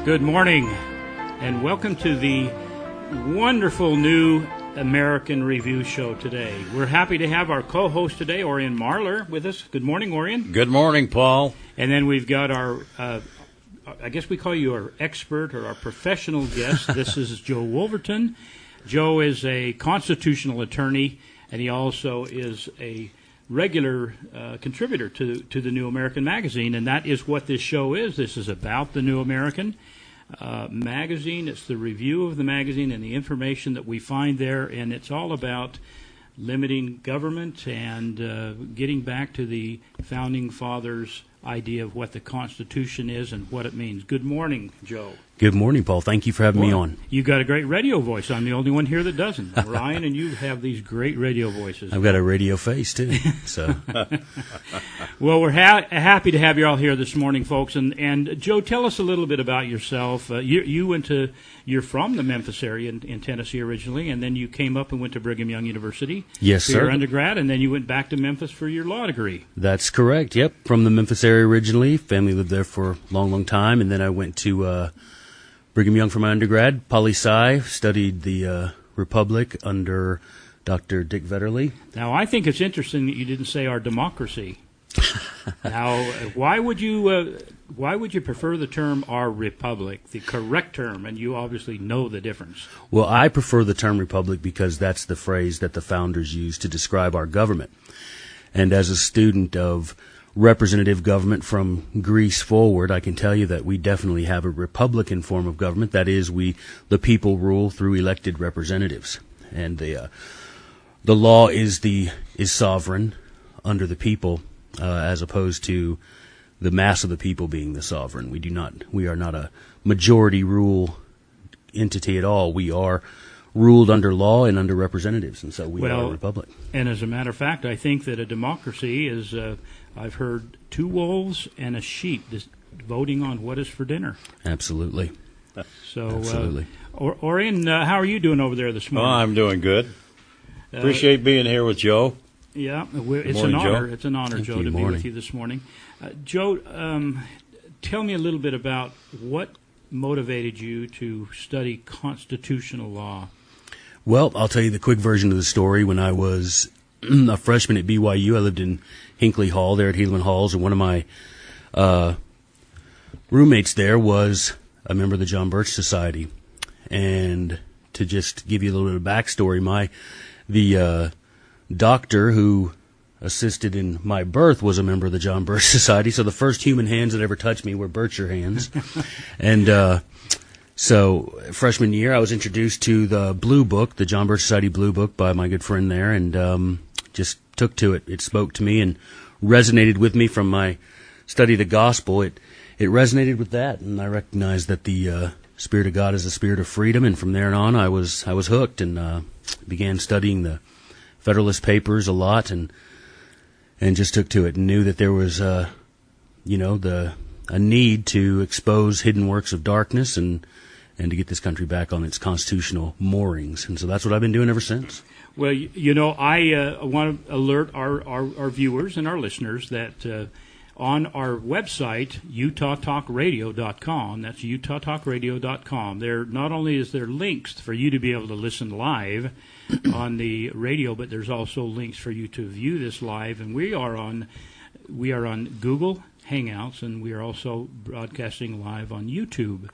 Good morning, and welcome to the wonderful new American Review show today. We're happy to have our co-host today, Orion Marler, with us. Good morning, Orion. Good morning, Paul. And then we've got our, I guess we call you our expert or our professional guest. This is Joe Wolverton. Joe is a constitutional attorney, and he also is a regular contributor to the New American magazine, and that is what this show is. This is about the New American magazine. It's the review of the magazine and the information that we find there, and it's all about limiting government and getting back to the Founding Fathers' idea of what the Constitution is and what it means. Good morning, Joe. Good morning, Paul. Thank you for having me on. You got a great radio voice. I'm the only one here that doesn't. Ryan and you have these great radio voices. I've got a radio face, too. So, well, we're happy to have you all here this morning, folks. And Joe, tell us a little bit about yourself. You're from the Memphis area in Tennessee originally, and then you came up and went to Brigham Young University yes, for sir. your undergrad, and then you went back to Memphis for your law degree. That's correct. Yep, from the Memphis area originally. Family lived there for a long, long time, and then I went to Brigham Young for my undergrad, poli-sci, studied the Republic under Dr. Dick Vetterli. Now, I think it's interesting that you didn't say our democracy. Now, why would you prefer the term our republic, the correct term, and you obviously know the difference? Well, I prefer the term republic because that's the phrase that the founders used to describe our government. And as a student of representative government from Greece forward, I can tell you that we definitely have a republican form of government. That is, the people rule through elected representatives, and the law is sovereign under the people, as opposed to the mass of the people being the sovereign. We are not a majority rule entity at all. We are ruled under law and under representatives, and so we are a republic. And as a matter of fact, I think that a democracy is, I've heard, two wolves and a sheep voting on what is for dinner. Absolutely. So, absolutely. Orion, how are you doing over there this morning? Oh, I'm doing good. Appreciate being here with Joe. Yeah, it's morning, an honor. Joe. It's an honor, Joe, to be with you this morning. Joe, tell me a little bit about what motivated you to study constitutional law. Well, I'll tell you the quick version of the story. When I was a freshman at BYU, I lived in Hinckley Hall there at Helaman Halls, and one of my roommates there was a member of the John Birch Society. And to just give you a little bit of backstory, the doctor who assisted in my birth was a member of the John Birch Society, so the first human hands that ever touched me were Bircher hands. And so freshman year, I was introduced to the Blue Book, the John Birch Society Blue Book, by my good friend there, and just took to it. It spoke to me and resonated with me from my study of the gospel. It resonated with that, and I recognized that the Spirit of God is the spirit of freedom, and from there on I was hooked and began studying the Federalist Papers a lot, and just took to it and knew that there was a need to expose hidden works of darkness and to get this country back on its constitutional moorings. And so that's what I've been doing ever since. Well, I want to alert our viewers and our listeners that on our website, utahtalkradio.com, that's utahtalkradio.com, there not only is there links for you to be able to listen live on the radio, but there's also links for you to view this live. And we are on Google Hangouts, and we are also broadcasting live on YouTube.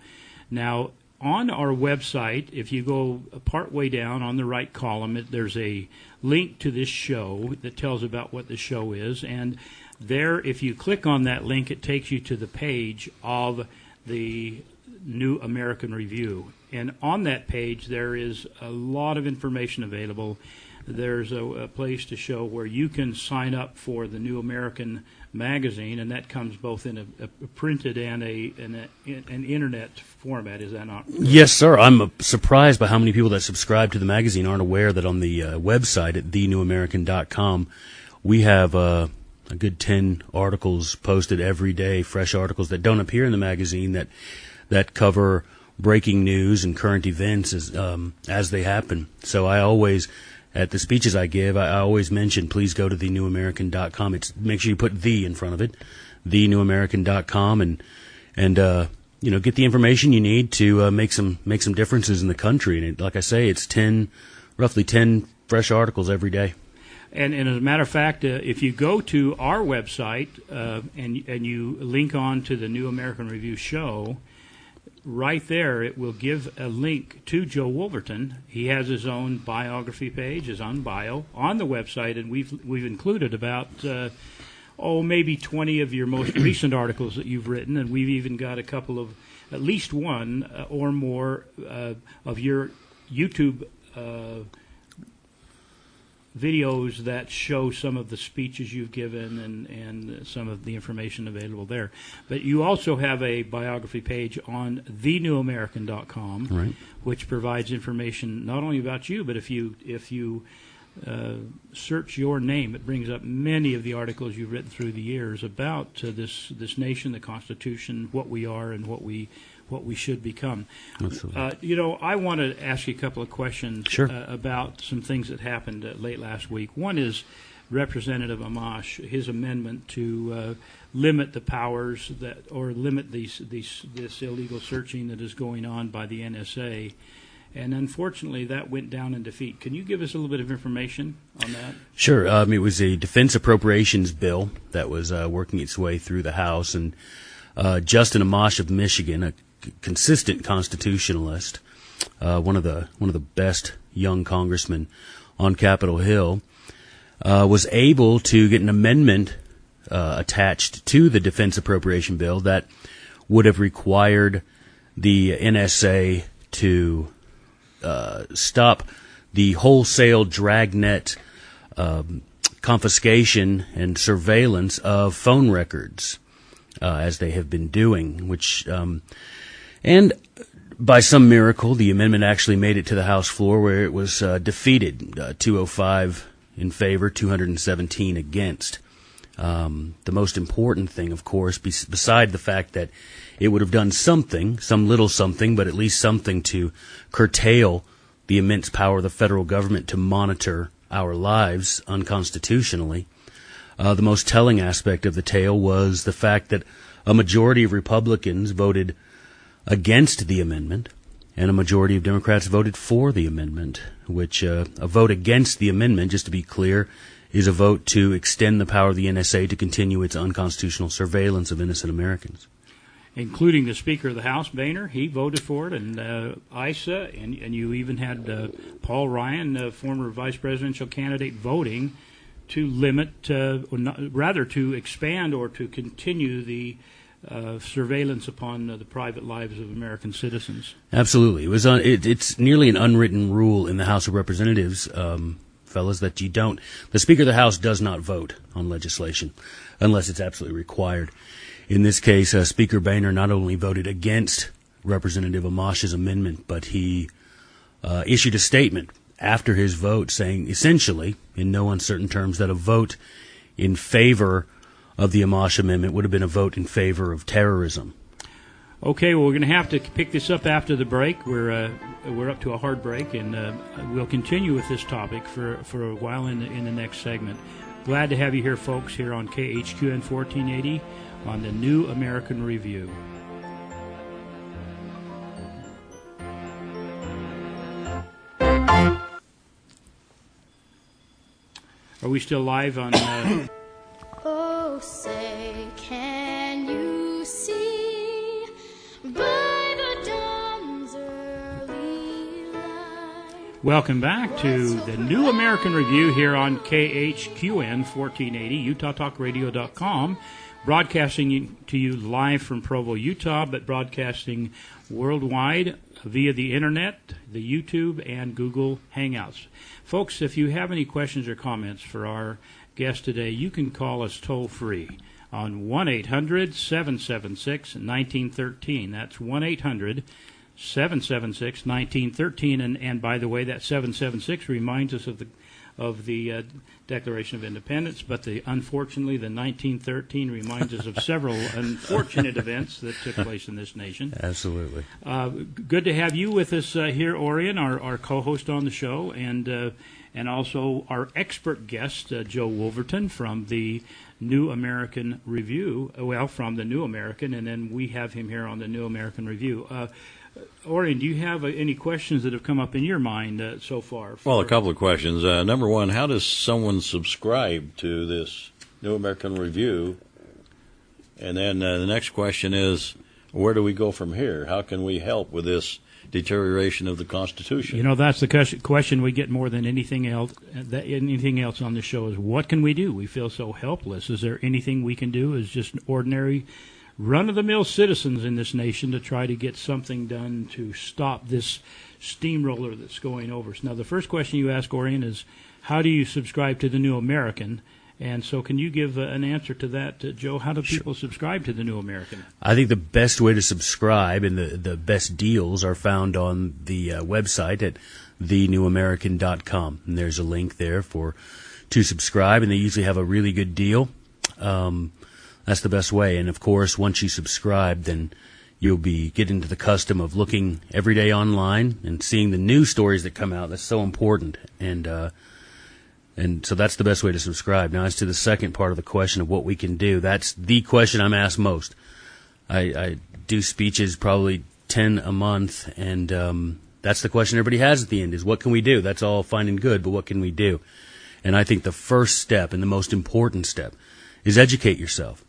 Now, on our website, if you go part way down on the right column, there's a link to this show that tells about what the show is. And there, if you click on that link, it takes you to the page of the New American Review. And on that page, there is a lot of information available. There's a place to show where you can sign up for the New American magazine, and that comes both in a printed and an internet format. Is that not correct? Yes, sir. I'm surprised by how many people that subscribe to the magazine aren't aware that on the website at thenewamerican.com, we have a good 10 articles posted every day, fresh articles that don't appear in the magazine that cover breaking news and current events as they happen. So I always, at the speeches I give, I always mention, please go to thenewamerican.com. Make sure you put "the" in front of it, thenewamerican.com, and get the information you need to make some differences in the country. And like I say, it's roughly 10 fresh articles every day. And as a matter of fact, if you go to our website and you link on to the New American Review show, right there it will give a link to Joe Wolverton. He has his own biography page, his own bio on the website, and we've included about maybe 20 of your most recent articles that you've written, and we've even got a couple of, at least one or more of your YouTube videos that show some of the speeches you've given and some of the information available there. But you also have a biography page on thenewamerican.com, right, which provides information not only about you, but if you search your name, it brings up many of the articles you've written through the years about this nation, the Constitution, what we are, and what we should become. Absolutely. I want to ask you a couple of questions Sure. About some things that happened late last week. One is Representative Amash, his amendment to limit the powers or limit this illegal searching that is going on by the NSA. And unfortunately, that went down in defeat. Can you give us a little bit of information on that? Sure. It was a defense appropriations bill that was working its way through the House, and Justin Amash of Michigan, a consistent constitutionalist, one of the best young congressmen on Capitol Hill, was able to get an amendment attached to the defense appropriation bill that would have required the NSA to stop the wholesale dragnet confiscation and surveillance of phone records, as they have been doing, which and by some miracle, the amendment actually made it to the House floor, where it was defeated, 205 in favor, 217 against. The most important thing, of course, beside the fact that it would have done something, some little something, but at least something to curtail the immense power of the federal government to monitor our lives unconstitutionally. The most telling aspect of the tale was the fact that a majority of Republicans voted against the amendment, and a majority of Democrats voted for the amendment, which a vote against the amendment, just to be clear, is a vote to extend the power of the NSA to continue its unconstitutional surveillance of innocent Americans. Including the Speaker of the House, Boehner, he voted for it, and Issa, and you even had Paul Ryan, the former vice presidential candidate, voting to limit, rather to expand or to continue the surveillance upon the private lives of American citizens. Absolutely. It's nearly an unwritten rule in the House of Representatives, fellas, that the Speaker of the House does not vote on legislation unless it's absolutely required. In this case, Speaker Boehner not only voted against Representative Amash's amendment, but he issued a statement after his vote saying, essentially, in no uncertain terms, that a vote in favor of the Amash amendment would have been a vote in favor of terrorism. Okay, well, we're going to have to pick this up after the break. We're up to a hard break, and we'll continue with this topic for a while in the next segment. Glad to have you here, folks, here on KHQN 1480 on the New American Review. Are we still live on... Oh, say, can you see by the dawn's early light? Welcome back to the New American Review here on KHQN 1480, UtahTalkRadio.com, broadcasting to you live from Provo, Utah, but broadcasting worldwide via the Internet, the YouTube, and Google Hangouts. Folks, if you have any questions or comments for our guest today, you can call us toll-free on 1-800-776-1913. That's 1-800-776-1913. And by the way, that 776 reminds us of the Declaration of Independence, but unfortunately the 1913 reminds us of several unfortunate events that took place in this nation. Absolutely. Good to have you with us here, Orion, our co-host on the show, and and also our expert guest, Joe Wolverton from the New American Review. Well, from the New American, and then we have him here on the New American Review. Orion, do you have any questions that have come up in your mind so far? Well, a couple of questions. Number one, how does someone subscribe to this New American Review? And then the next question is, where do we go from here? How can we help with this deterioration of the Constitution? You know, that's the question we get more than anything else. Anything else on the show is, what can we do? We feel so helpless. Is there anything we can do as just ordinary, run-of-the-mill citizens in this nation to try to get something done to stop this steamroller that's going over us? Now, the first question you ask, Orion, is how do you subscribe to the New American? And so can you give an answer to that, Joe? How do people subscribe to the New American? I think the best way to subscribe and the best deals are found on the website at thenewamerican.com. And there's a link there to subscribe, and they usually have a really good deal. That's the best way. And, of course, once you subscribe, then you'll be getting into the custom of looking every day online and seeing the new stories that come out. That's so important. And so that's the best way to subscribe. Now, as to the second part of the question of what we can do, that's the question I'm asked most. I do speeches probably 10 a month, and that's the question everybody has at the end is, what can we do? That's all fine and good, but what can we do? And I think the first step and the most important step is educate yourself.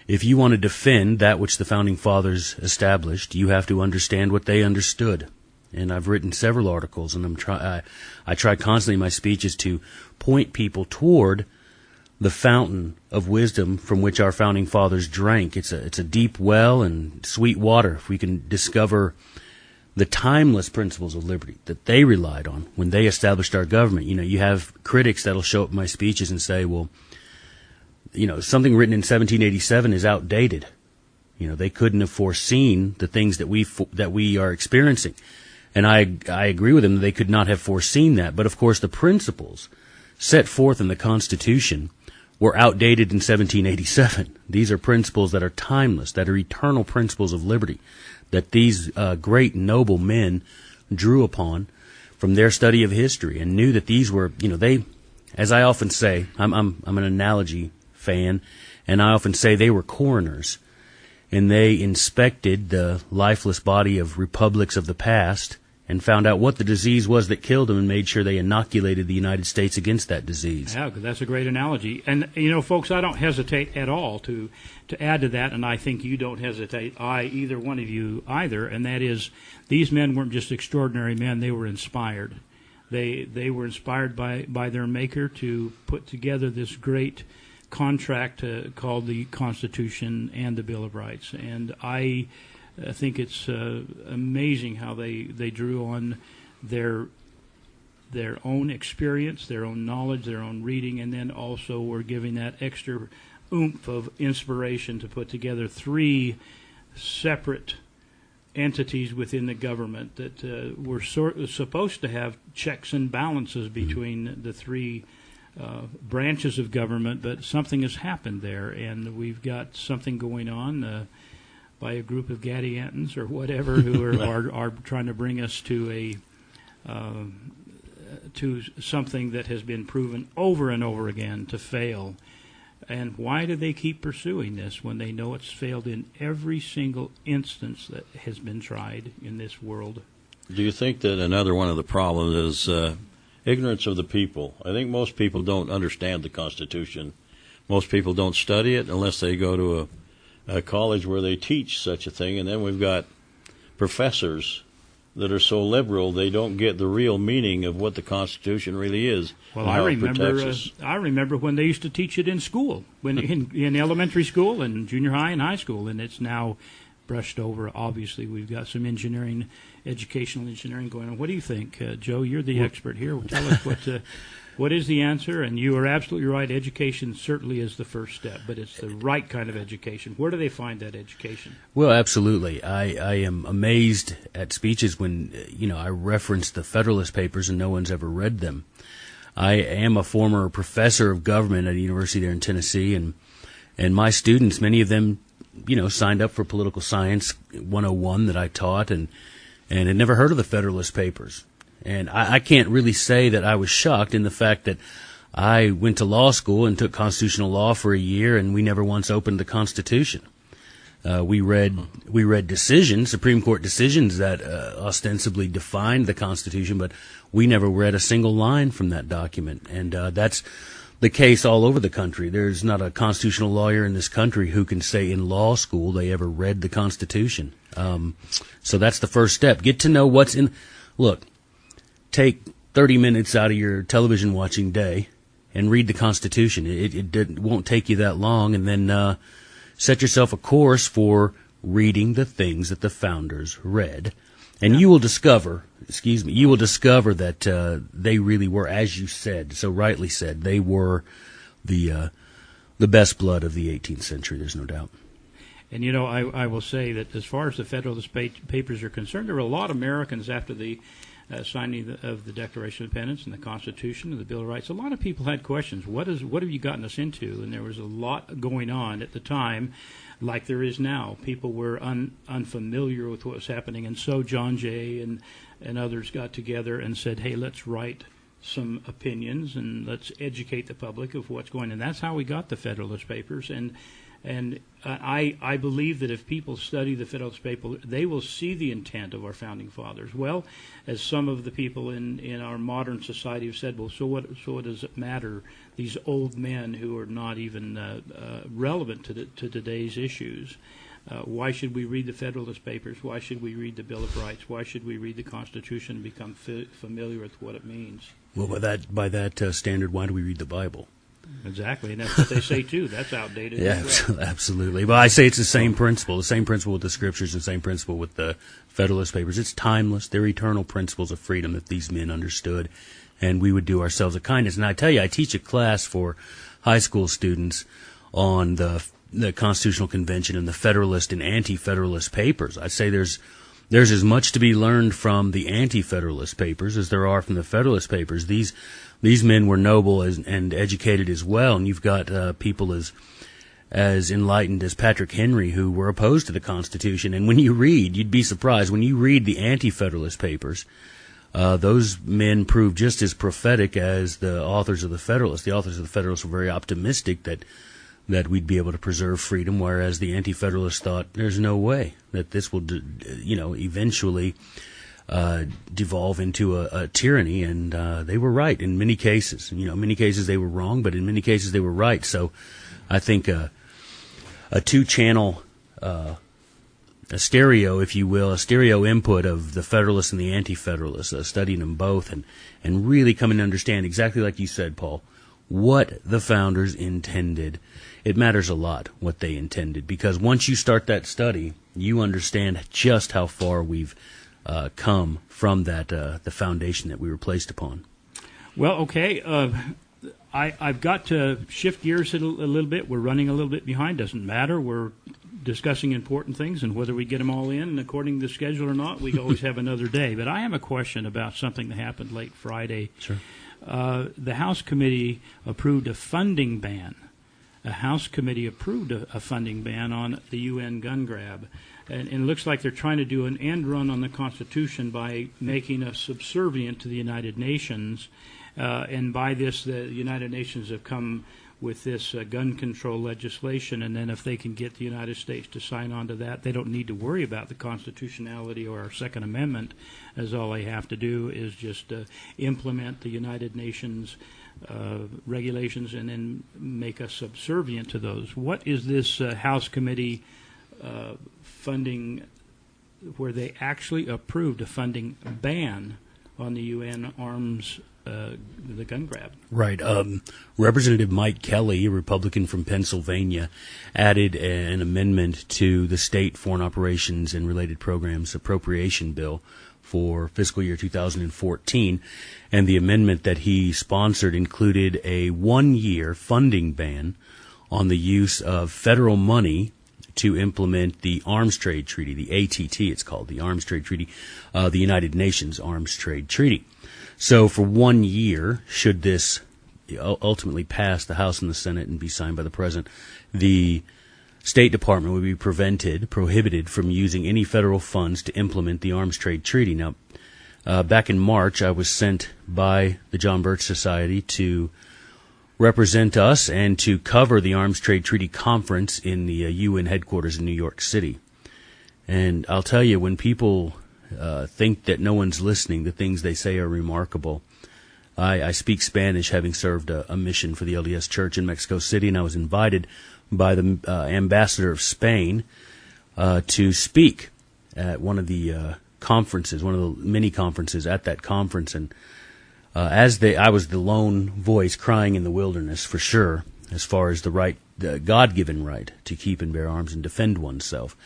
If you want to defend that which the Founding Fathers established, you have to understand what they understood. And I've written several articles, and I try constantly in my speeches to point people toward the fountain of wisdom from which our Founding Fathers drank. It's a deep well and sweet water. If we can discover the timeless principles of liberty that they relied on when they established our government. You know, you have critics that'll show up in my speeches and say, well, you know, something written in 1787 is outdated. You know, they couldn't have foreseen the things that we are experiencing. And I agree with them that they could not have foreseen that. But, of course, the principles set forth in the Constitution were outdated in 1787. These are principles that are timeless, that are eternal principles of liberty, that these great noble men drew upon from their study of history and knew that these were, you know, they, as I often say, I'm an analogy fan, and I often say they were coroners, and they inspected the lifeless body of republics of the past and found out what the disease was that killed them and made sure they inoculated the United States against that disease. Yeah, that's a great analogy. And, you know, folks, I don't hesitate at all to add to that, and I think you don't hesitate, either one of you either, and that is these men weren't just extraordinary men, they were inspired. They were inspired by their maker to put together this great contract called the Constitution and the Bill of Rights. And I think it's amazing how they drew on their own experience, their own knowledge, their own reading, and then also were giving that extra oomph of inspiration to put together three separate entities within the government that were supposed to have checks and balances between the three branches of government, but something has happened there, and we've got something going on by a group of Gadiantons or whatever who are trying to bring us to to something that has been proven over and over again to fail. And why do they keep pursuing this when they know it's failed in every single instance that has been tried in this world? Do you think that another one of the problems is ignorance of the people? I think most people don't understand the Constitution. Most people don't study it unless they go to a college where they teach such a thing, and then we've got professors that are so liberal they don't get the real meaning of what the Constitution really is. Well, I remember when they used to teach it in school, when in elementary school and junior high and high school, and it's now brushed over. Obviously, we've got some educational engineering going on. What do you think, Joe? You're the expert here. Tell us what is the answer? And you are absolutely right. Education certainly is the first step, but it's the right kind of education. Where do they find that education? Well, absolutely. I am amazed at speeches when, I reference the Federalist Papers and no one's ever read them. I am a former professor of government at a university there in Tennessee, and my students, many of them, signed up for Political Science 101 that I taught and had never heard of the Federalist Papers. And I can't really say that I was shocked in the fact that I went to law school and took constitutional law for a year, and we never once opened the Constitution. We read decisions, Supreme Court decisions that ostensibly defined the Constitution, but we never read a single line from that document. And that's the case all over the country. There's not a constitutional lawyer in this country who can say in law school they ever read the Constitution. So that's the first step. Get to know what's in. Look, take 30 minutes out of your television watching day and read the Constitution. It won't take you that long, and then set yourself a course for reading the things that the founders read. And you will discover, that they really were, as you said, so rightly said, they were the best blood of the 18th century, there's no doubt. And, I will say that as far as the Federalist Papers are concerned, there were a lot of Americans after the signing of the Declaration of Independence and the Constitution and the Bill of Rights. A lot of people had questions. What have you gotten us into? And there was a lot going on at the time, like there is now. People were unfamiliar with what was happening, and so John Jay and others got together and said, hey, let's write some opinions and let's educate the public of what's going on. And that's how we got the Federalist Papers. And I believe that if people study the Federalist Papers, they will see the intent of our founding fathers. Well, as some of the people in our modern society have said, well, so what does it matter? These old men who are not even relevant to today's issues. Why should we read the Federalist Papers? Why should we read the Bill of Rights? Why should we read the Constitution and become familiar with what it means? Well, by that standard, why do we read the Bible? Exactly, and that's what they say too. That's outdated. Yeah, well. Absolutely. But I say it's the same principle with the Scriptures, the same principle with the Federalist Papers. It's timeless. They're eternal principles of freedom that these men understood, and we would do ourselves a kindness. And I tell you, I teach a class for high school students on the Constitutional Convention and the Federalist and Anti-Federalist Papers. I say there's as much to be learned from the Anti-Federalist Papers as there are from the Federalist Papers. These men were noble and educated as well, and you've got people as enlightened as Patrick Henry who were opposed to the Constitution. And when you read, you'd be surprised, when you read the Anti-Federalist Papers, those men prove just as prophetic as the authors of the Federalists. The authors of the Federalists were very optimistic that we'd be able to preserve freedom, whereas the Anti-Federalists thought there's no way that this will, eventually devolve into a tyranny, and they were right in many cases. In many cases they were wrong, but in many cases they were right. So I think a two-channel, a stereo, if you will, a stereo input of the Federalists and the Anti-Federalists, studying them both and really coming to understand exactly like you said, Paul, what the founders intended. It matters a lot what they intended, because once you start that study, you understand just how far we've come from that the foundation that we were placed upon. Well, okay. I've got to shift gears a little bit. We're running a little bit behind. Doesn't matter. We're discussing important things, and whether we get them all in according to the schedule or not, we always have another day. But I have a question about something that happened late Friday. Sure. The House Committee approved a funding ban. A House Committee approved a funding ban on the UN gun grab. And it looks like they're trying to do an end run on the Constitution by making us subservient to the United Nations. And by this, the United Nations have come with this gun control legislation. And then if they can get the United States to sign on to that, they don't need to worry about the constitutionality or our Second Amendment, as all they have to do is just implement the United Nations regulations and then make us subservient to those. What is this House Committee funding where they actually approved a funding ban on the UN arms, the gun grab? Right. Representative Mike Kelly, a Republican from Pennsylvania, added an amendment to the State Foreign Operations and Related Programs Appropriation Bill for fiscal year 2014, and the amendment that he sponsored included a one-year funding ban on the use of federal money to implement the Arms Trade Treaty, the ATT it's called, the Arms Trade Treaty, the United Nations Arms Trade Treaty. So for 1 year, should this ultimately pass the House and the Senate and be signed by the President, the State Department would be prohibited from using any federal funds to implement the Arms Trade Treaty. Now, back in March, I was sent by the John Birch Society to represent us and to cover the Arms Trade Treaty Conference in the UN headquarters in New York City. And I'll tell you, when people think that no one's listening, the things they say are remarkable. I speak Spanish, having served a mission for the LDS Church in Mexico City, and I was invited by the ambassador of Spain to speak at one of the conferences, one of the mini conferences at that conference. And I was the lone voice crying in the wilderness, for sure, as far as the God-given right to keep and bear arms and defend oneself.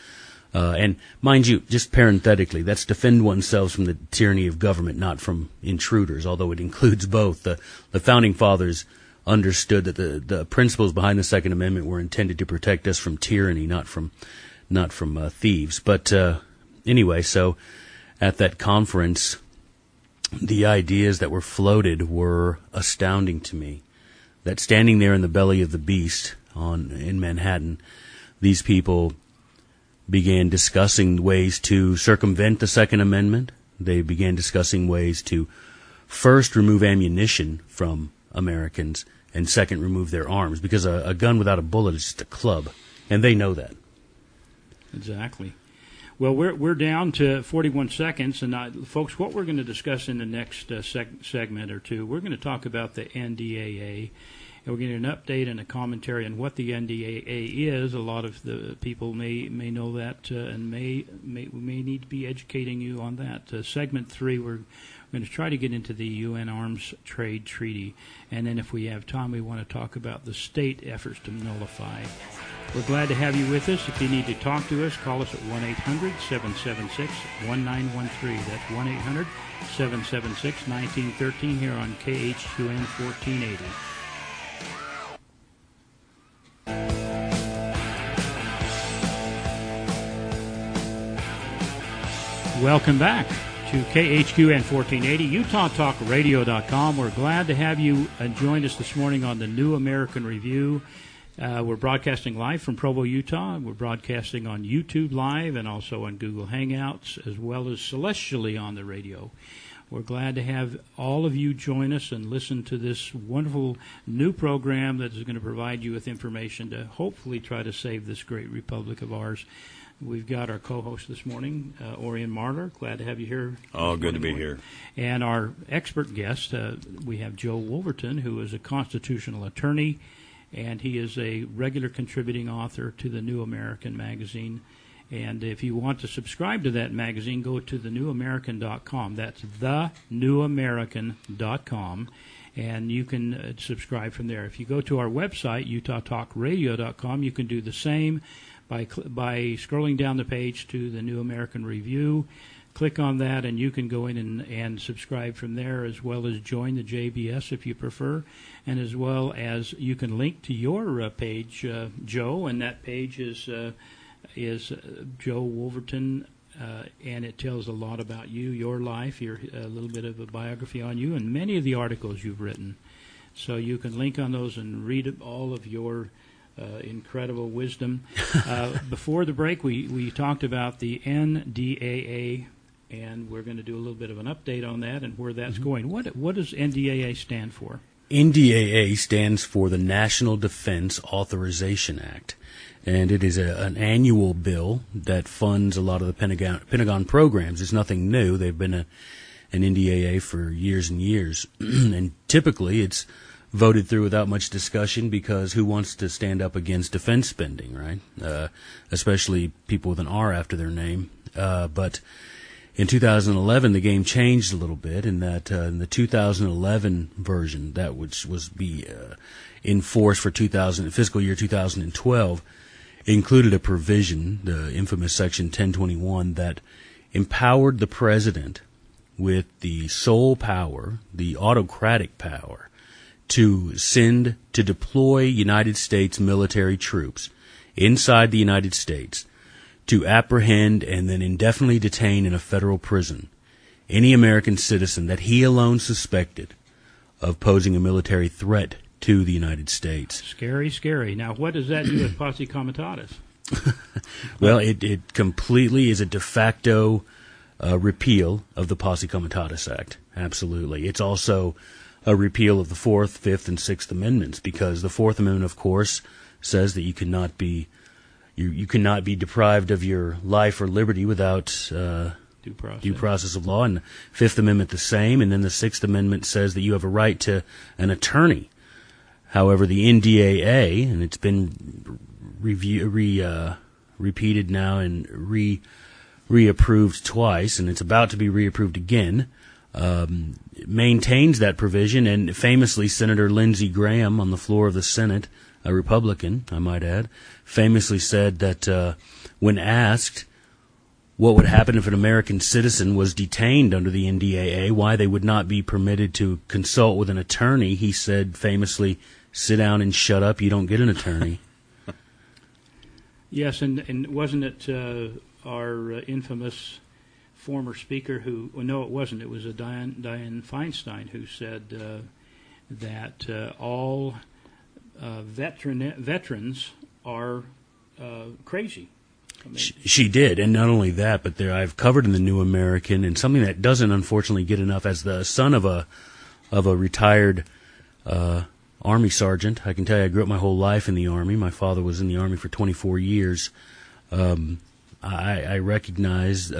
And mind you, just parenthetically, that's defend oneself from the tyranny of government, not from intruders, although it includes both. The Founding Fathers understood that the principles behind the Second Amendment were intended to protect us from tyranny, not from thieves. But anyway, so at that conference, the ideas that were floated were astounding to me. That standing there in the belly of the beast in Manhattan, these people began discussing ways to circumvent the Second Amendment. They began discussing ways to first remove ammunition from Americans and second remove their arms, because a gun without a bullet is just a club, and they know that. Exactly. Well, we're down to 41 seconds, and folks, what we're going to discuss in the next segment or two, we're going to talk about the NDAA. And we're getting an update and a commentary on what the NDAA is. A lot of the people may know that and may need to be educating you on that. Segment 3, we're going to try to get into the UN Arms Trade Treaty. And then if we have time, we want to talk about the state efforts to nullify. We're glad to have you with us. If you need to talk to us, call us at 1-800-776-1913. That's 1-800-776-1913 here on KHQN 1480. Welcome back to KHQN 1480, UtahTalkRadio.com. We're glad to have you join us this morning on the New American Review. We're broadcasting live from Provo, Utah. We're broadcasting on YouTube Live and also on Google Hangouts, as well as celestially on the radio. We're glad to have all of you join us and listen to this wonderful new program that is going to provide you with information to hopefully try to save this great republic of ours. We've got our co-host this morning, Orion Marler. Glad to have you here. Oh, good to be here. And our expert guest, we have Joe Wolverton, who is a constitutional attorney, and he is a regular contributing author to the New American magazine. And if you want to subscribe to that magazine, go to thenewamerican.com. That's thenewamerican.com, and you can subscribe from there. If you go to our website, UtahTalkRadio.com, you can do the same by scrolling down the page to the New American Review. Click on that, and you can go in and subscribe from there, as well as join the JBS if you prefer, and as well as you can link to your page, Joe, and that page is Joe Wolverton, and it tells a lot about you, your life, a little bit of a biography on you, and many of the articles you've written. So you can link on those and read all of your incredible wisdom. Before the break, we talked about the NDAA, and we're going to do a little bit of an update on that and where that's going. What does NDAA stand for? NDAA stands for the National Defense Authorization Act, and it is an annual bill that funds a lot of the Pentagon programs. It's nothing new. They've been an NDAA for years and years, and typically it's voted through without much discussion, because who wants to stand up against defense spending, right? Especially people with an R after their name. But in 2011, the game changed a little bit in that in the 2011 version, that which was be in force for fiscal year 2012, included a provision, the infamous Section 1021, that empowered the president with the sole power, the autocratic power, to deploy United States military troops inside the United States to apprehend and then indefinitely detain in a federal prison any American citizen that he alone suspected of posing a military threat to the United States. Scary, scary. Now, what does that do with posse comitatus? Well, it completely is a de facto repeal of the Posse Comitatus Act. Absolutely. It's also a repeal of the Fourth, Fifth, and Sixth Amendments, because the Fourth Amendment, of course, says that you cannot be deprived of your life or liberty without due process of law, and the Fifth Amendment the same, and then the Sixth Amendment says that you have a right to an attorney. However, the NDAA, and it's been repeated now and reapproved twice, and it's about to be reapproved again, maintains that provision, and famously Senator Lindsey Graham on the floor of the Senate, a Republican, I might add, famously said that when asked what would happen if an American citizen was detained under the NDAA, why they would not be permitted to consult with an attorney, he said famously, "Sit down and shut up, you don't get an attorney." Yes, and wasn't it our infamous former speaker who, well, no, it wasn't, it was a Dianne Feinstein who said that all veterans are crazy. I mean, she did, and not only that, but I've covered in the New American, and something that doesn't unfortunately get enough, as the son of a retired Army sergeant. I can tell you I grew up my whole life in the Army. My father was in the Army for 24 years. I recognize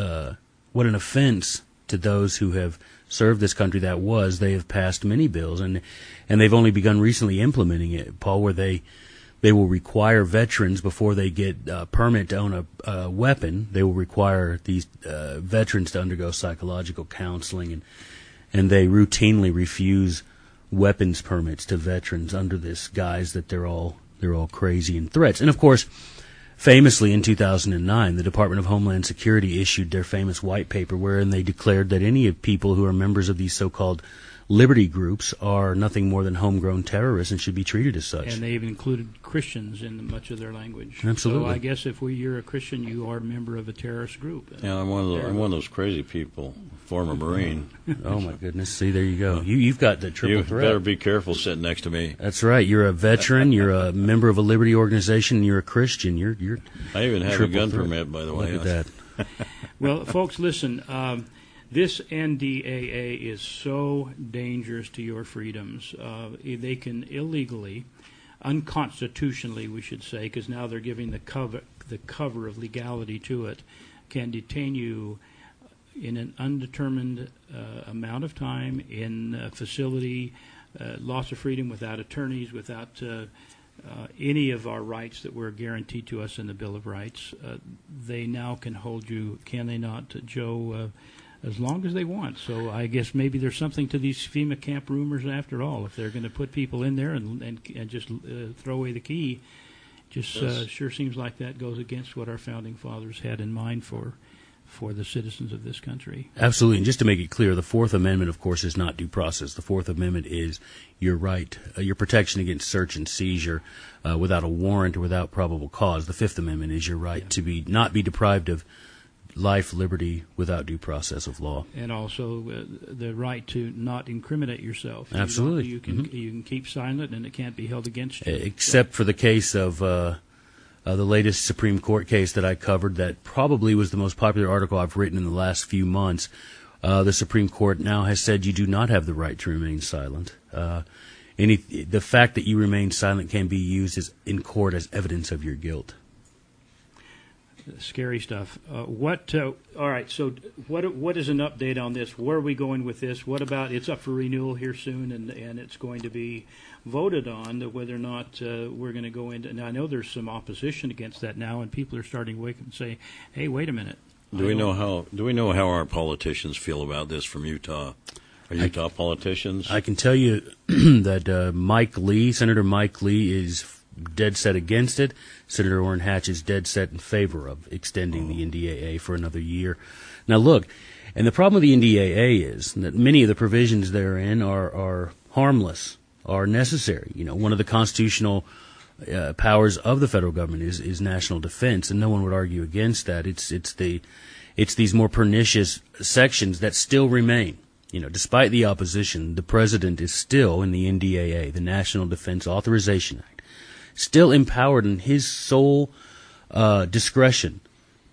what an offense to those who have served this country that was. They have passed many bills, and they've only begun recently implementing it, Paul, where they will require veterans, before they get a permit to own a weapon, they will require these veterans to undergo psychological counseling, and they routinely refuse weapons permits to veterans under this guise that they're all crazy and threats. And of course, famously in 2009, the Department of Homeland Security issued their famous white paper wherein they declared that any people who are members of these so-called liberty groups are nothing more than homegrown terrorists and should be treated as such. And they even included Christians in much of their language. Absolutely. So I guess if you're a Christian, you are a member of a terrorist group. Yeah, I'm one of those crazy people, former Marine. Oh my goodness! See, there you go. You've got the triple threat. You better be careful sitting next to me. That's right. You're a veteran. You're a member of a liberty organization. And you're a Christian. You're. I even have a gun permit, by the way. Look at that. Well, folks, listen. This NDAA is so dangerous to your freedoms. They can illegally, unconstitutionally, we should say, because now they're giving the cover of legality to it, can detain you in an undetermined amount of time in a facility, loss of freedom without attorneys, without any of our rights that were guaranteed to us in the Bill of Rights. They now can hold you, can they not, Joe, as long as they want. So I guess maybe there's something to these FEMA camp rumors after all. If they're going to put people in there and just throw away the key, sure seems like that goes against what our founding fathers had in mind for the citizens of this country. Absolutely. And just to make it clear, the Fourth Amendment, of course, is not due process. The Fourth Amendment is your right, your protection against search and seizure without a warrant or without probable cause. The Fifth Amendment is your right to not be deprived of life, liberty, without due process of law. And also the right to not incriminate yourself. Absolutely. You can keep silent and it can't be held against you. Except for the case of the latest Supreme Court case that I covered that probably was the most popular article I've written in the last few months. The Supreme Court now has said you do not have the right to remain silent. The fact that you remain silent can be used in court as evidence of your guilt. Scary stuff. All right, so what is an update on this? Where are we going with this? What about, it's up for renewal here soon, and it's going to be voted on whether or not we're going to go into, and I know there's some opposition against that now, and people are starting to wake up and say, hey, wait a minute. Do we know how our politicians feel about this from Utah? Are Utah politicians? I can tell you that Senator Mike Lee is dead set against it. Senator Orrin Hatch is dead set in favor of extending the NDAA for another year. Now look, and the problem with the NDAA is that many of the provisions therein are harmless, are necessary. You know, one of the constitutional powers of the federal government is national defense, and no one would argue against that. It's these more pernicious sections that still remain. You know, despite the opposition, the president is still in the NDAA, the National Defense Authorization Act, still empowered in his sole discretion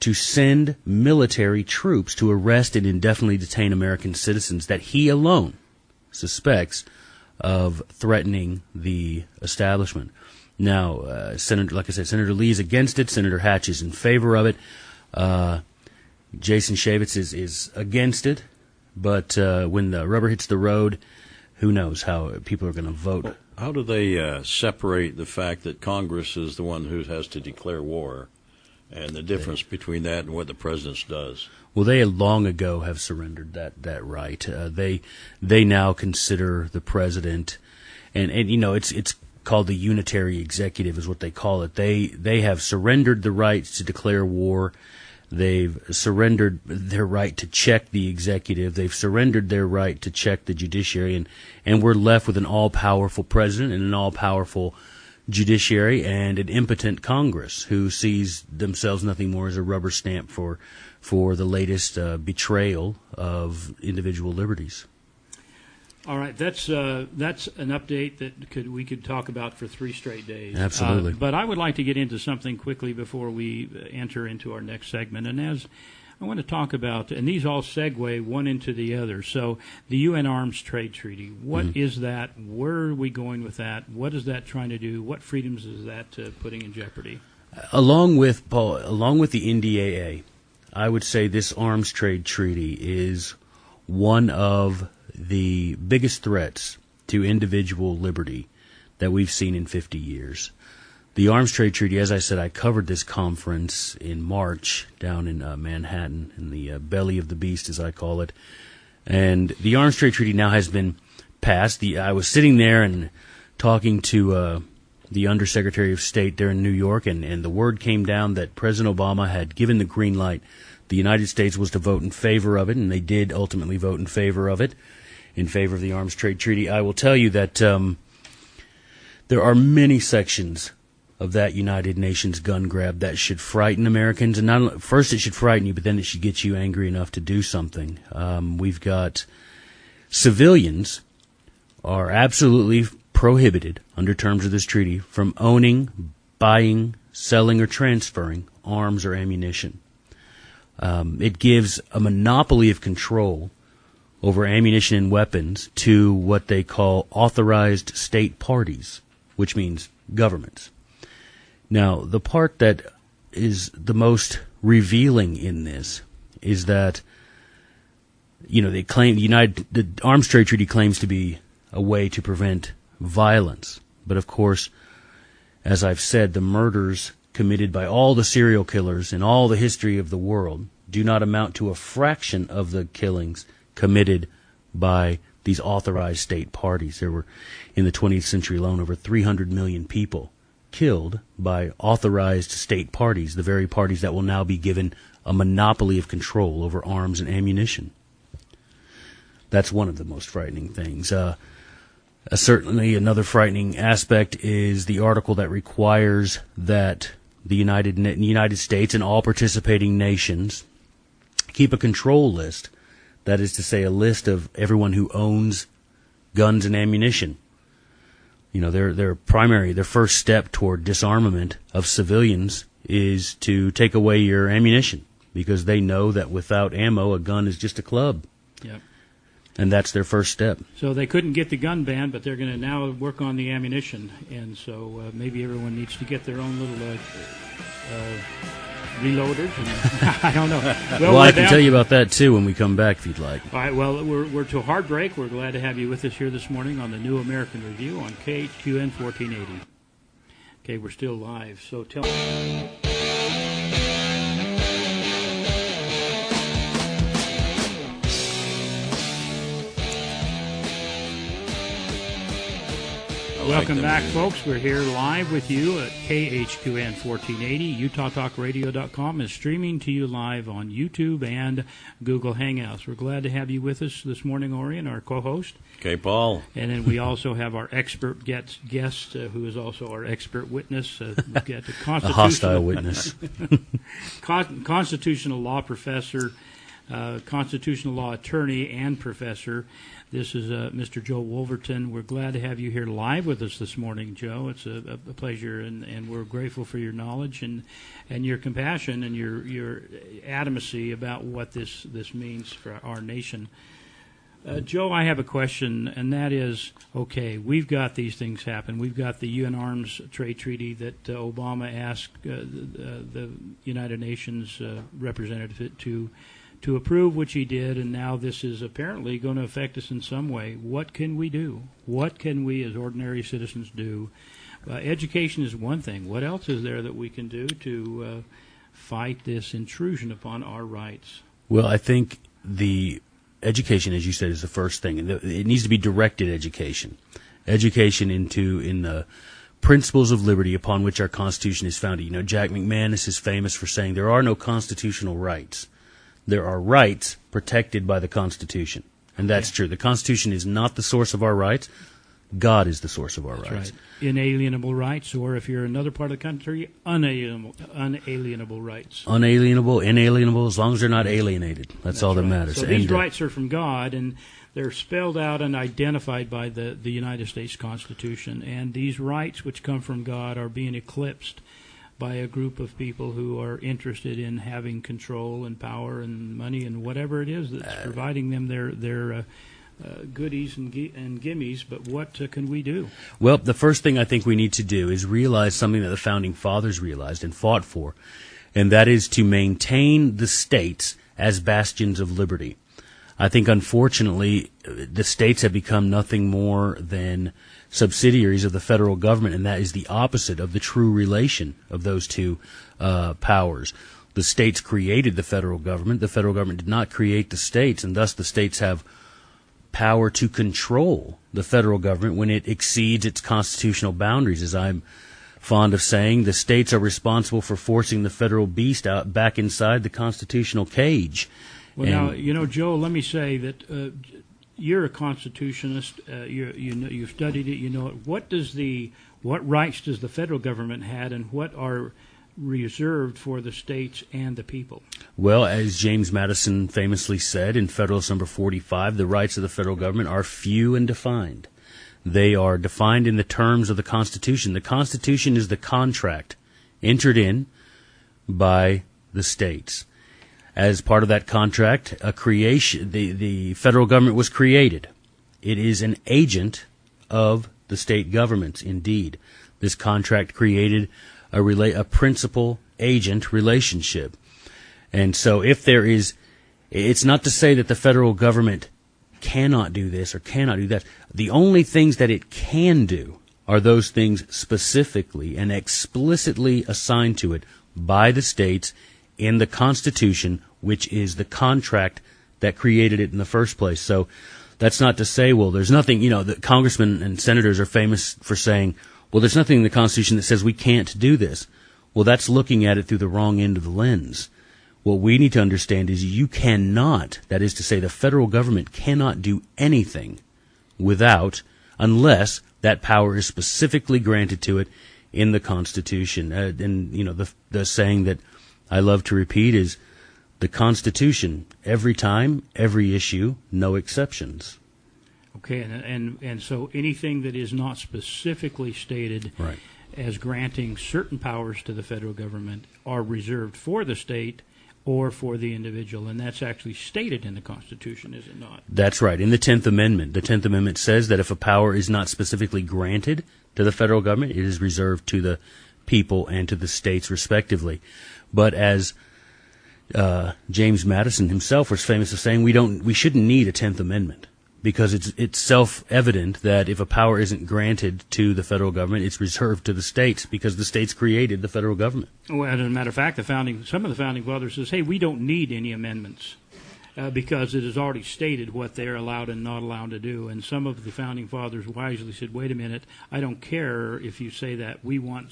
to send military troops to arrest and indefinitely detain American citizens that he alone suspects of threatening the establishment. Now, Senator, like I said, Senator Lee is against it. Senator Hatch is in favor of it. Jason Chaffetz is against it. But when the rubber hits the road, who knows how people are going to vote. Well, how do they separate the fact that Congress is the one who has to declare war and the difference between that and what the president does? Well, they long ago have surrendered that right. They now consider the president, and you know, it's called the unitary executive is what they call it. They have surrendered the right to declare war. They've surrendered their right to check the executive. They've surrendered their right to check the judiciary, and we're left with an all-powerful president and an all-powerful judiciary and an impotent Congress who sees themselves nothing more as a rubber stamp for the latest betrayal of individual liberties. All right, that's an update that we could talk about for 3 straight days. Absolutely. But I would like to get into something quickly before we enter into our next segment, and as I want to talk about, and these all segue one into the other. So the UN Arms Trade Treaty, what is that? Where are we going with that? What is that trying to do? What freedoms is that putting in jeopardy? Along with the NDAA, I would say this arms trade treaty is one of the biggest threats to individual liberty that we've seen in 50 years. The Arms Trade Treaty, as I said, I covered this conference in March down in Manhattan, in the belly of the beast, as I call it. And the Arms Trade Treaty now has been passed. I was sitting there and talking to the Undersecretary of State there in New York, and the word came down that President Obama had given the green light. The United States was to vote in favor of it, and they did ultimately vote in favor of it, in favor of the Arms Trade Treaty. I will tell you that there are many sections of that United Nations gun grab that should frighten Americans. And not only, first it should frighten you, but then it should get you angry enough to do something. We've got civilians are absolutely prohibited under terms of this treaty from owning, buying, selling, or transferring arms or ammunition. It gives a monopoly of control over ammunition and weapons to what they call authorized state parties, which means governments. Now, the part that is the most revealing in this is that, you know, they claim the Arms Trade Treaty claims to be a way to prevent violence. But of course, as I've said, the murders committed by all the serial killers in all the history of the world do not amount to a fraction of the killings committed by these authorized state parties. There were, in the 20th century alone, over 300 million people killed by authorized state parties, the very parties that will now be given a monopoly of control over arms and ammunition. That's one of the most frightening things. Certainly another frightening aspect is the article that requires that the United States and all participating nations keep a control list, that is to say, a list of everyone who owns guns and ammunition. You know, their first step toward disarmament of civilians is to take away your ammunition, because they know that without ammo, a gun is just a club. Yep. And that's their first step. So they couldn't get the gun ban, but they're going to now work on the ammunition. And so maybe everyone needs to get their own little reloaders. And I don't know. Well, I can tell you about that, too, when we come back, if you'd like. All right, well, we're to a hard break. We're glad to have you with us here this morning on the New American Review on KHQN 1480. Okay, we're still live, so tell me. Welcome back, folks. We're here live with you at KHQN 1480. UtahTalkRadio.com is streaming to you live on YouTube and Google Hangouts. We're glad to have you with us this morning, Orion, our co-host. Okay, Paul. And then we also have our expert guest who is also our expert witness. We've got the a hostile witness. Constitutional law professor, constitutional law attorney and professor. This is Mr. Joe Wolverton. We're glad to have you here live with us this morning, Joe. It's a pleasure, and we're grateful for your knowledge and your compassion and your adamancy about what this means for our nation. Joe, I have a question, and that is, okay, we've got these things happen. We've got the UN Arms Trade Treaty that Obama asked the United Nations representative to approve, which he did, and now this is apparently going to affect us in some way. What can we do? What can we as ordinary citizens do? Education is one thing. What else is there that we can do to fight this intrusion upon our rights? Well, I think the education, as you said, is the first thing. It needs to be directed education. Education in the principles of liberty upon which our Constitution is founded. You know, Jack McManus is famous for saying there are no constitutional rights. There are rights protected by the Constitution. And that's true. The Constitution is not the source of our rights. God is the source of our rights. Right. Inalienable rights, or if you're in another part of the country, unalienable rights. Unalienable, inalienable, as long as they're not alienated. That's all that matters. So these rights are from God, and they're spelled out and identified by the United States Constitution. And these rights which come from God are being eclipsed by a group of people who are interested in having control and power and money and whatever it is that's providing them their goodies and gimmies. But what can we do? Well, the first thing I think we need to do is realize something that the Founding Fathers realized and fought for, and that is to maintain the states as bastions of liberty. I think, unfortunately, the states have become nothing more than subsidiaries of the federal government, and that is the opposite of the true relation of those two powers. The states created the federal government. The federal government did not create the states, and thus the states have power to control the federal government when it exceeds its constitutional boundaries. As I'm fond of saying, the states are responsible for forcing the federal beast out back inside the constitutional cage. Well, now, you know, Joe, let me say that you're a constitutionalist. You've studied it. You know it. What rights does the federal government have, and what are reserved for the states and the people? Well, as James Madison famously said in Federalist Number 45, the rights of the federal government are few and defined. They are defined in the terms of the Constitution. The Constitution is the contract entered in by the states. As part of that contract, the federal government was created. It is an agent of the state governments, indeed. This contract created a principal-agent relationship. And so if there is, it's not to say that the federal government cannot do this or cannot do that. The only things that it can do are those things specifically and explicitly assigned to it by the states in the Constitution, which is the contract that created it in the first place. So that's not to say, well, there's nothing, you know, the congressmen and senators are famous for saying, well, there's nothing in the Constitution that says we can't do this. Well, that's looking at it through the wrong end of the lens. What we need to understand is you cannot, that is to say, the federal government cannot do anything unless that power is specifically granted to it in the Constitution. And, you know, the saying that I love to repeat is the Constitution, every time, every issue, no exceptions. Okay, and so anything that is not specifically stated right. as granting certain powers to the federal government are reserved for the state or for the individual, and that's actually stated in the Constitution, is it not? That's right. In the 10th Amendment, the 10th Amendment says that if a power is not specifically granted to the federal government, it is reserved to the people and to the states respectively. But as James Madison himself was famous for saying, we shouldn't need a 10th Amendment, because it's self-evident that if a power isn't granted to the federal government, it's reserved to the states, because the states created the federal government. Well, as a matter of fact, some of the founding fathers says, hey, we don't need any amendments because it is already stated what they're allowed and not allowed to do. And some of the founding fathers wisely said, wait a minute, I don't care if you say that. We want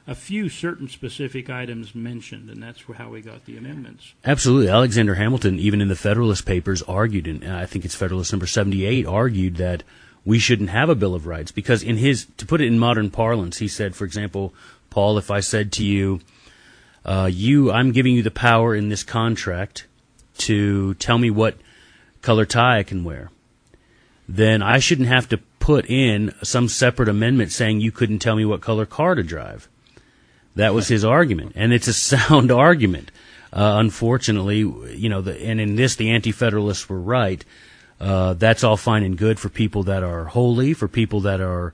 a few certain specific items mentioned, and that's how we got the amendments. Absolutely. Alexander Hamilton, even in the Federalist Papers, argued, and I think it's Federalist number 78, argued that we shouldn't have a Bill of Rights, because to put it in modern parlance, he said, for example, Paul, if I said to you, I'm giving you the power in this contract to tell me what color tie I can wear. Then I shouldn't have to put in some separate amendment saying you couldn't tell me what color car to drive. That was his argument, and it's a sound argument. Unfortunately, and in this, the Anti-Federalists were right. That's all fine and good for people that are holy, for people that are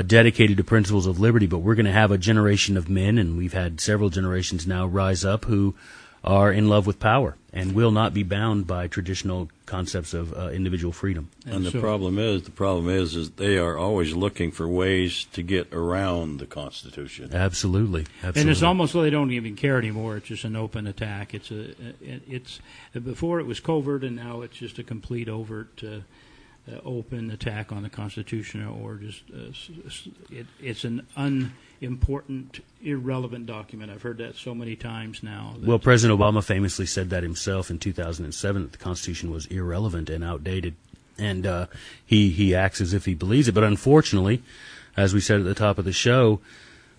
dedicated to principles of liberty, but we're going to have a generation of men, and we've had several generations now rise up, who are in love with power and will not be bound by traditional concepts of individual freedom. And the problem is they are always looking for ways to get around the Constitution. Absolutely. And it's almost like they don't even care anymore. It's just an open attack. It's before it was covert, and now it's just a complete overt open attack on the Constitution, or just it's an unimportant, irrelevant document. I've heard that so many times now. Well, President Obama famously said that himself in 2007, that the Constitution was irrelevant and outdated, and he acts as if he believes it. But unfortunately, as we said at the top of the show,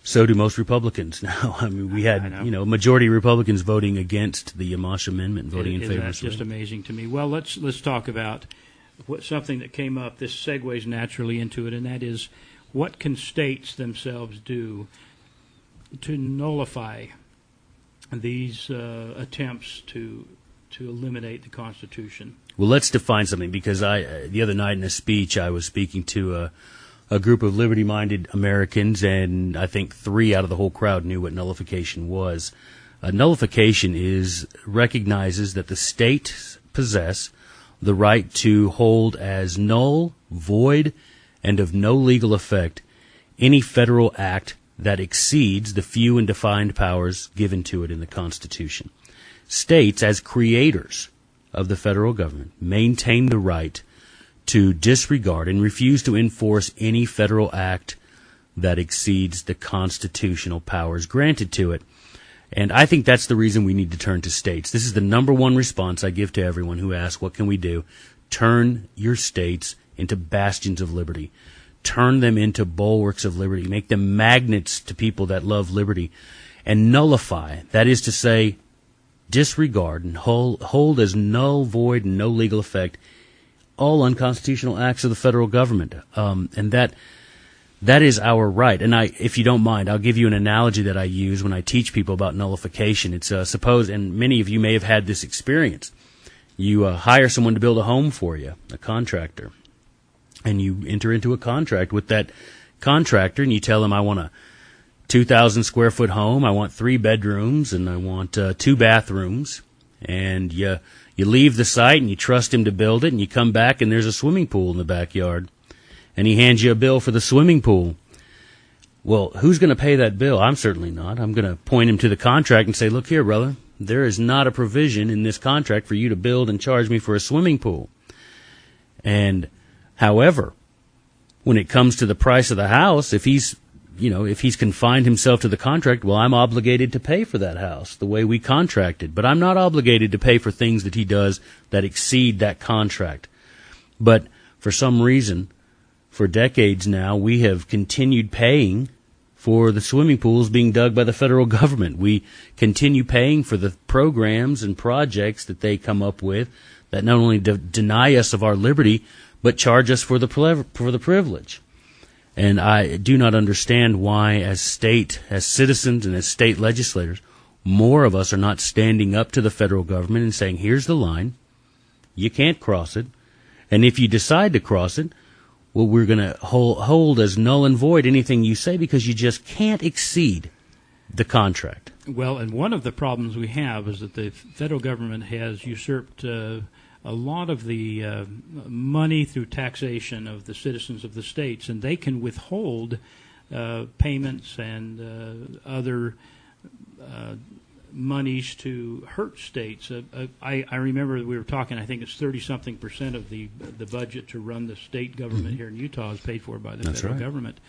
so do most Republicans now. I mean, we had majority of Republicans voting against the Amash Amendment, voting in favor. That's just amazing to me. Well, let's talk about something that came up. This segues naturally into it, and that is, what can states themselves do to nullify these attempts to eliminate the Constitution? Well, let's define something, because the other night in a speech I was speaking to a group of liberty-minded Americans, and I think 3 out of the whole crowd knew what nullification was. Nullification recognizes that the states possess the right to hold as null, void, and of no legal effect any federal act that exceeds the few and defined powers given to it in the Constitution. States, as creators of the federal government, maintain the right to disregard and refuse to enforce any federal act that exceeds the constitutional powers granted to it. And I think that's the reason we need to turn to states. This is the number one response I give to everyone who asks, what can we do? Turn your states into bastions of liberty. Turn them into bulwarks of liberty. Make them magnets to people that love liberty. And nullify, that is to say, disregard and hold as null, void, and no legal effect all unconstitutional acts of the federal government. And that is our right. And if you don't mind, I'll give you an analogy that I use when I teach people about nullification. It's suppose, and many of you may have had this experience, you hire someone to build a home for you, a contractor, and you enter into a contract with that contractor, and you tell him, I want a 2,000 square foot home, I want 3 bedrooms, and I want 2 bathrooms, and you leave the site and you trust him to build it, and you come back and there's a swimming pool in the backyard. And he hands you a bill for the swimming pool. Well, who's going to pay that bill? I'm certainly not. I'm going to point him to the contract and say, look here, brother, there is not a provision in this contract for you to build and charge me for a swimming pool. And however, when it comes to the price of the house, if he's confined himself to the contract, well, I'm obligated to pay for that house the way we contracted. But I'm not obligated to pay for things that he does that exceed that contract. But for some reason, for decades now, we have continued paying for the swimming pools being dug by the federal government. We continue paying for the programs and projects that they come up with that not only deny us of our liberty, but charge us for the privilege. And I do not understand why, as citizens and as state legislators, more of us are not standing up to the federal government and saying, here's the line, you can't cross it, and if you decide to cross it, well, we're going to hold as null and void anything you say, because you just can't exceed the contract. Well, and one of the problems we have is that the federal government has usurped a lot of the money through taxation of the citizens of the states, and they can withhold payments and other monies to hurt states. I remember we were talking, I think it's 30-something% of the budget to run the state government here in Utah is paid for by the federal government.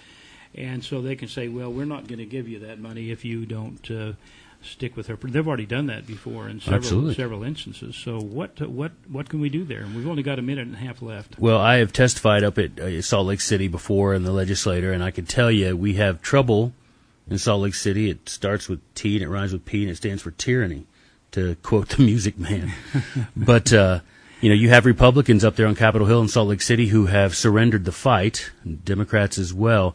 And so they can say, well, we're not going to give you that money if you don't stick with her. They've already done that before in several instances. So what can we do there? And we've only got a minute and a half left. Well, I have testified up at Salt Lake City before in the legislature, and I can tell you we have trouble In Salt Lake City, it starts with T and it rhymes with P and it stands for tyranny, to quote the Music Man. But, you have Republicans up there on Capitol Hill in Salt Lake City who have surrendered the fight, Democrats as well.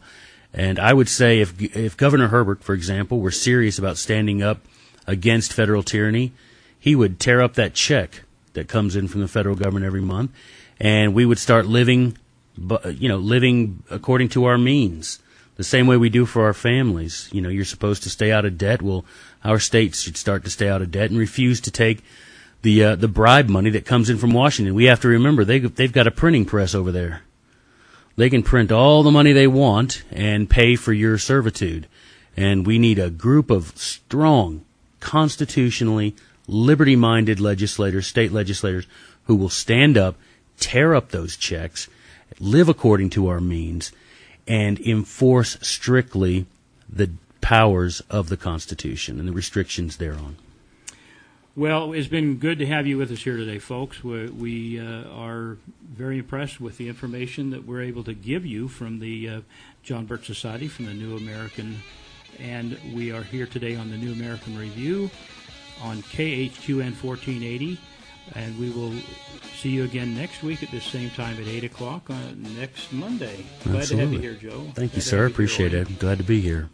And I would say if Governor Herbert, for example, were serious about standing up against federal tyranny, he would tear up that check that comes in from the federal government every month, and we would start living according to our means, the same way we do for our families. You're supposed to stay out of debt. Well, our states should start to stay out of debt and refuse to take the bribe money that comes in from Washington. We have to remember they've got a printing press over there. They can print all the money they want and pay for your servitude. And we need a group of strong, constitutionally liberty-minded legislators, state legislators, who will stand up, tear up those checks, live according to our means, and enforce strictly the powers of the Constitution and the restrictions thereon. Well, it's been good to have you with us here today, folks. We are very impressed with the information that we're able to give you from the John Birch Society, from the New American, and we are here today on the New American Review on KHQN 1480, and we will see you again next week at the same time at 8 o'clock on next Monday. Glad to have you here, Joe. Thank you, sir. Appreciate it. Glad to be here.